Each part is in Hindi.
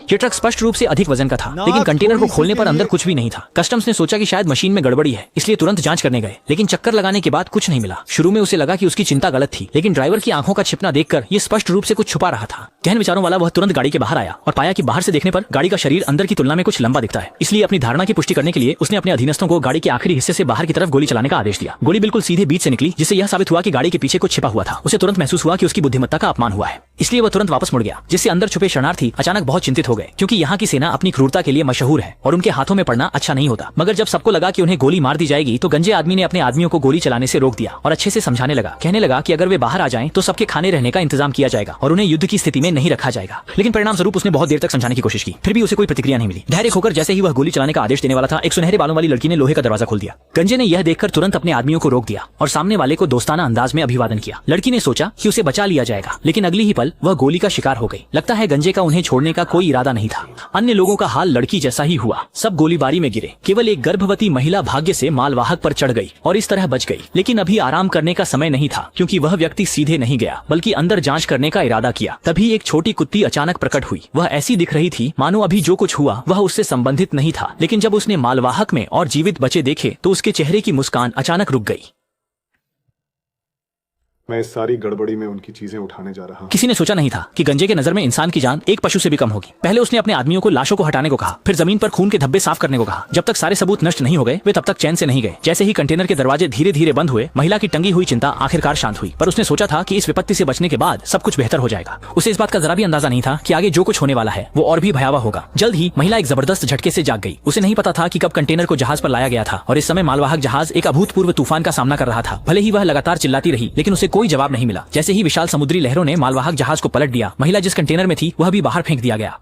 ये ट्रक स्पष्ट रूप से अधिक वजन का था, लेकिन कंटेनर को खोलने पर अंदर कुछ भी नहीं था। कस्टम्स ने सोचा कि शायद मशीन में गड़बड़ी है, इसलिए तुरंत जांच करने गए, लेकिन चक्कर लगाने के बाद कुछ नहीं मिला। शुरू में उसे लगा कि उसकी चिंता गलत थी, लेकिन ड्राइवर की आंखों का छिपना देखकर ये स्पष्ट रूप से कुछ छुपा रहा था। गहन विचारों वाला वह तुरंत गाड़ी के बाहर आया और पाया कि बाहर से देखने पर गाड़ी का शरीर अंदर की तुलना में कुछ लंबा दिखता है। इसलिए अपनी धारणा की पुष्टि करने के लिए उसने अपने अधीनस्थों को गाड़ी के आखिरी हिस्से से बाहर की तरफ गोली चलाने का आदेश दिया। गोली बिल्कुल सीधे बीच से निकली, जिससे यह साबित हुआ कि गाड़ी के पीछे कुछ छिपा हुआ था। उसे तुरंत महसूस हुआ कि उसकी बुद्धिमत्ता का अपमान हुआ है, इसलिए वह तुरंत वापस मुड़ गया, जिससे अंदर छुपे शरणार्थी अचानक बहुत चिंतित हो गए, क्योंकि यहाँ की सेना अपनी क्रूरता के लिए मशहूर है और उनके हाथों में पड़ना अच्छा नहीं होता। मगर जब सबको लगा कि उन्हें गोली मार दी जाएगी, तो गंजे आदमी ने अपने आदमियों को गोली चलाने से रोक दिया और अच्छे से समझाने लगा। कहने लगा कि अगर वे बाहर आ जाएं तो सबके खाने रहने का इंतजाम किया जाएगा और उन्हें युद्ध की स्थिति में नहीं रखा जाएगा। लेकिन परिणाम स्वरूप उसने बहुत देर तक समझाने की कोशिश की, फिर भी उसे कोई प्रतिक्रिया नहीं मिली। धैर्य खोकर जैसे ही वह गोली चलाने का आदेश देने वाला था, एक सुनहरे बालों वाली लड़की ने लोहे का दरवाजा खोल दिया। गंजे ने यह देखकर तुरंत अपने आदमियों को रोक दिया और सामने वाले को दोस्ताना अंदाज में अभिवादन किया। लड़की ने सोचा कि उसे बचा लिया जाएगा, लेकिन अगली ही पल वह गोली का शिकार हो गई। लगता है गंजे का उन्हें छोड़ने का कोई इरादा नहीं था। अन्य लोगों का हाल लड़की जैसा ही हुआ, सब गोलीबारी में गिरे। केवल एक गर्भवती महिला भाग्य से मालवाहक पर चढ़ गई और इस तरह बच गई। लेकिन अभी आराम करने का समय नहीं था, क्योंकि वह व्यक्ति सीधे नहीं गया, बल्कि अंदर जांच करने का इरादा किया। तभी एक छोटी कुत्ती अचानक प्रकट हुई। वह ऐसी दिख रही थी मानो अभी जो कुछ हुआ वह उससे संबंधित नहीं था, लेकिन जब उसने मालवाहक में और जीवित बचे देखे तो उसके चेहरे की मुस्कान अचानक रुक गई। मैं इस सारी गड़बड़ी में उनकी चीजें उठाने जा रहा हूँ। किसी ने सोचा नहीं था कि गंजे के नजर में इंसान की जान एक पशु से भी कम होगी। पहले उसने अपने आदमियों को लाशों को हटाने को कहा, फिर जमीन पर खून के धब्बे साफ करने को कहा। जब तक सारे सबूत नष्ट नहीं हो गए, वे तब तक चैन से नहीं गए। जैसे ही कंटेनर के दरवाजे धीरे धीरे बंद हुए, महिला की टंगी हुई चिंता आखिरकार शांत हुई। पर उसने सोचा था कि इस विपत्ति से बचने के बाद सब कुछ बेहतर हो जाएगा। उसे इस बात का जरा भी अंदाजा नहीं था कि आगे जो कुछ होने वाला है वो और भी भयावह होगा। जल्द ही महिला एक जबरदस्त झटके से जाग गई। उसे नहीं पता था कि कब कंटेनर को जहाज पर लाया गया था और इस समय मालवाहक जहाज एक अभूतपूर्व तूफान का सामना कर रहा था। भले ही वह लगातार चिल्लाती रही, लेकिन उसे कोई जवाब नहीं मिला। जैसे ही विशाल समुद्री लहरों ने मालवाहक जहाज को पलट दिया, महिला जिस कंटेनर में थी वह भी बाहर फेंक दिया गया।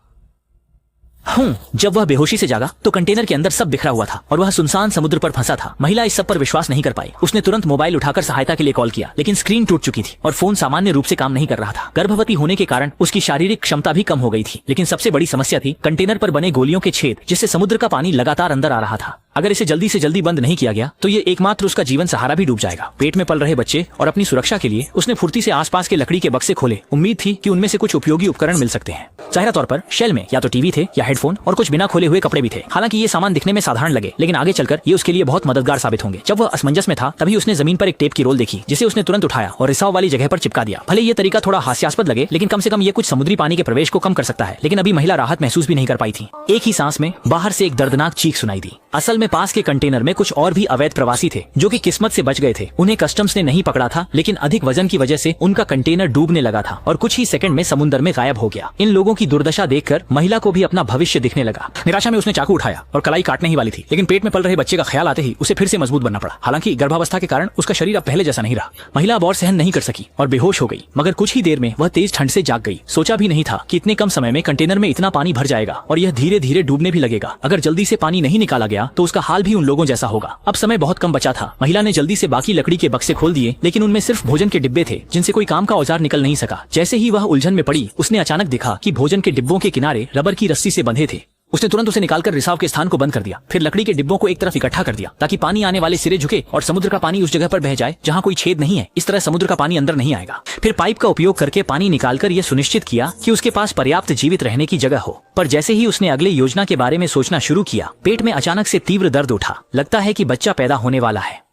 जब वह बेहोशी से जागा तो कंटेनर के अंदर सब बिखरा हुआ था और वह सुनसान समुद्र पर फंसा था। महिला इस सब पर विश्वास नहीं कर पाई। उसने तुरंत मोबाइल उठाकर सहायता के लिए कॉल किया, लेकिन स्क्रीन टूट चुकी थी और फोन सामान्य रूप से काम नहीं कर रहा था। गर्भवती होने के कारण उसकी शारीरिक क्षमता भी कम हो गई थी, लेकिन सबसे बड़ी समस्या थी कंटेनर पर बने गोलियों के छेद, जिससे समुद्र का पानी लगातार अंदर आ रहा था। अगर इसे जल्दी से जल्दी बंद नहीं किया गया तो ये एकमात्र उसका जीवन सहारा भी डूब जाएगा। पेट में पल रहे बच्चे और अपनी सुरक्षा के लिए उसने फुर्ती से आसपास के लकड़ी के बक्से खोले। उम्मीद थी कि उनमें से कुछ उपयोगी उपकरण मिल सकते हैं। जाहिर तौर पर शेल में या तो टीवी थे या हेडफोन और कुछ बिना खोले हुए कपड़े भी थे। हालांकि ये सामान दिखने में साधारण लगे, लेकिन आगे चलकर ये उसके लिए बहुत मददगार साबित होंगे। जब वह असमंजस में था, तभी उसने जमीन पर एक टेप की रोल देखी, जिसे उसने तुरंत उठाया और रिसाव वाली जगह पर चिपका दिया। भले ये तरीका थोड़ा हास्यास्पद लगे, लेकिन कम से कम ये कुछ समुद्री पानी के प्रवेश को कम कर सकता है। लेकिन अभी महिला राहत महसूस भी नहीं कर पाई थी। एक ही सांस में बाहर से एक दर्दनाक चीख सुनाई दी। असल में पास के कंटेनर में कुछ और भी अवैध प्रवासी थे, जो कि किस्मत से बच गए थे। उन्हें कस्टम्स ने नहीं पकड़ा था, लेकिन अधिक वजन की वजह से उनका कंटेनर डूबने लगा था और कुछ ही सेकंड में समुद्र में गायब हो गया। इन लोगों की दुर्दशा देखकर महिला को भी अपना भविष्य दिखने लगा। निराशा में उसने चाकू उठाया और कलाई काटने ही वाली थी, लेकिन पेट में पल रहे बच्चे का ख्याल आते ही उसे फिर से मजबूत बनना पड़ा। हालांकि गर्भावस्था के कारण उसका शरीर अब पहले जैसा नहीं रहा। महिला अब और सहन नहीं कर सकी और बेहोश हो गई। मगर कुछ ही देर में वह तेज ठंड से जाग गई। सोचा भी नहीं था कि इतने कम समय में कंटेनर में इतना पानी भर जाएगा और यह धीरे धीरे डूबने भी लगेगा। अगर जल्दी से पानी नहीं निकाला गया तो उसका हाल भी उन लोगों जैसा होगा। अब समय बहुत कम बचा था। महिला ने जल्दी से बाकी लकड़ी के बक्से खोल दिए, लेकिन उनमें सिर्फ भोजन के डिब्बे थे, जिनसे कोई काम का औजार निकल नहीं सका। जैसे ही वह उलझन में पड़ी, उसने अचानक देखा कि भोजन के डिब्बों के किनारे रबर की रस्सी से बंधे थे। उसने तुरंत उसे निकालकर रिसाव के स्थान को बंद कर दिया, फिर लकड़ी के डिब्बों को एक तरफ इकट्ठा कर दिया ताकि पानी आने वाले सिरे झुके और समुद्र का पानी उस जगह पर बह जाए जहां कोई छेद नहीं है। इस तरह समुद्र का पानी अंदर नहीं आएगा। फिर पाइप का उपयोग करके पानी निकालकर यह सुनिश्चित किया कि उसके पास पर्याप्त जीवित रहने की जगह हो। पर जैसे ही उसने अगले योजना के बारे में सोचना शुरू किया, पेट में अचानक से तीव्र दर्द उठा। लगता है कि बच्चा पैदा होने वाला है।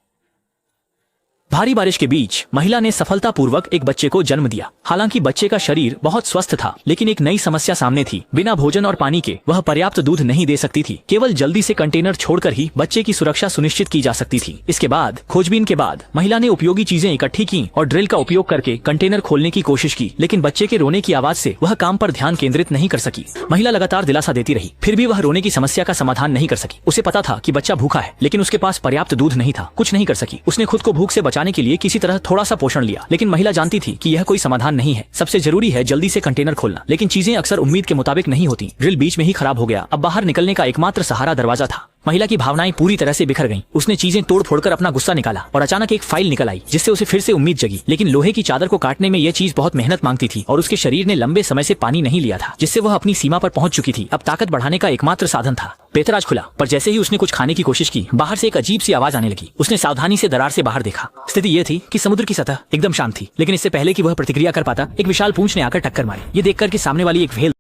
भारी बारिश के बीच महिला ने सफलतापूर्वक एक बच्चे को जन्म दिया। हालांकि बच्चे का शरीर बहुत स्वस्थ था, लेकिन एक नई समस्या सामने थी। बिना भोजन और पानी के वह पर्याप्त दूध नहीं दे सकती थी। केवल जल्दी से कंटेनर छोड़कर ही बच्चे की सुरक्षा सुनिश्चित की जा सकती थी। इसके बाद खोजबीन के बाद महिला ने उपयोगी चीजें इकट्ठी की और ड्रिल का उपयोग करके कंटेनर खोलने की कोशिश की, लेकिन बच्चे के रोने की आवाज से वह काम पर ध्यान केंद्रित नहीं कर सकी। महिला लगातार दिलासा देती रही, फिर भी वह रोने की समस्या का समाधान नहीं कर सकी। उसे पता था कि बच्चा भूखा है, लेकिन उसके पास पर्याप्त दूध नहीं था। कुछ नहीं कर सकी। उसने खुद को भूख से बचाने के लिए किसी तरह थोड़ा सा पोषण लिया, लेकिन महिला जानती थी कि यह कोई समाधान नहीं है। सबसे जरूरी है जल्दी से कंटेनर खोलना, लेकिन चीजें अक्सर उम्मीद के मुताबिक नहीं होती। ड्रिल बीच में ही खराब हो गया। अब बाहर निकलने का एकमात्र सहारा दरवाजा था। महिला की भावनाएं पूरी तरह से बिखर गईं। उसने चीजें तोड़ फोड़कर अपना गुस्सा निकाला और अचानक एक फाइल निकल आई, जिससे उसे फिर से उम्मीद जगी। लेकिन लोहे की चादर को काटने में यह चीज बहुत मेहनत मांगती थी और उसके शरीर ने लंबे समय से पानी नहीं लिया था, जिससे वह अपनी सीमा पर पहुंच चुकी थी। अब ताकत बढ़ाने का एकमात्र साधन था। पेतराज खुला, पर जैसे ही उसने कुछ खाने की कोशिश की, बाहर से एक अजीब सी आवाज आने लगी। उसने सावधानी से दरार से बाहर देखा। स्थिति यह थी कि समुद्र की सतह एकदम शांत थी, लेकिन इससे पहले कि वह प्रतिक्रिया कर पाता, एक विशाल पूंछ ने आकर टक्कर मारी। ये देखकर कि सामने वाली एक व्हेल